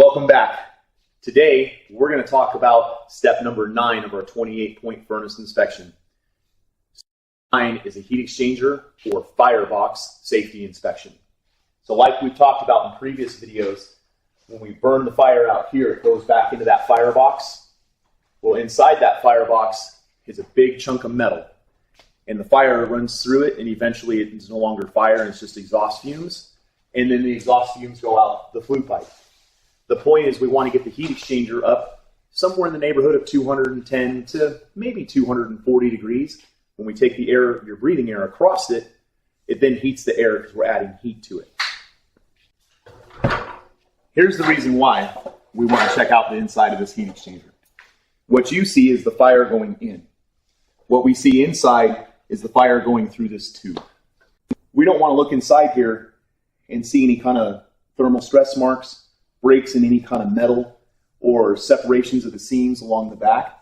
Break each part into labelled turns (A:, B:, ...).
A: Welcome back. Today, we're going to talk about step number 9 of our 28-point furnace inspection. Step 9 is a heat exchanger or firebox safety inspection. So like we've talked about in previous videos, when we burn the fire out here, it goes back into that firebox. Well, inside that firebox is a big chunk of metal. And the fire runs through it, and eventually it's no longer fire, and it's just exhaust fumes. And then the exhaust fumes go out the flue pipe. The point is we want to get the heat exchanger up somewhere in the neighborhood of 210 to maybe 240 degrees. When we take the air, your breathing air across it, it then heats the air because we're adding heat to it. Here's the reason why we want to check out the inside of this heat exchanger. What you see is the fire going in. What we see inside is the fire going through this tube. We don't want to look inside here and see any kind of thermal stress marks, breaks in any kind of metal, or separations of the seams along the back.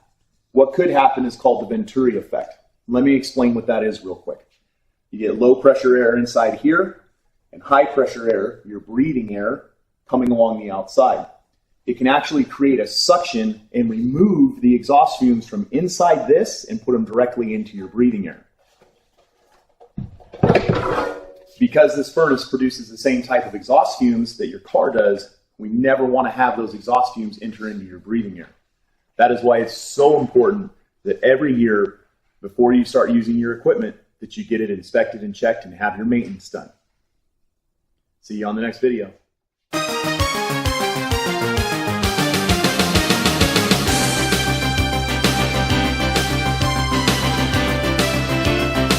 A: What could happen is called the Venturi effect. Let me explain what that is real quick. You get low pressure air inside here and high pressure air, your breathing air, coming along the outside. It can actually create a suction and remove the exhaust fumes from inside this and put them directly into your breathing air. Because this furnace produces the same type of exhaust fumes that your car does, we never want to have those exhaust fumes enter into your breathing air. That is why it's so important that every year, before you start using your equipment, that you get it inspected and checked and have your maintenance done. See you on the next video.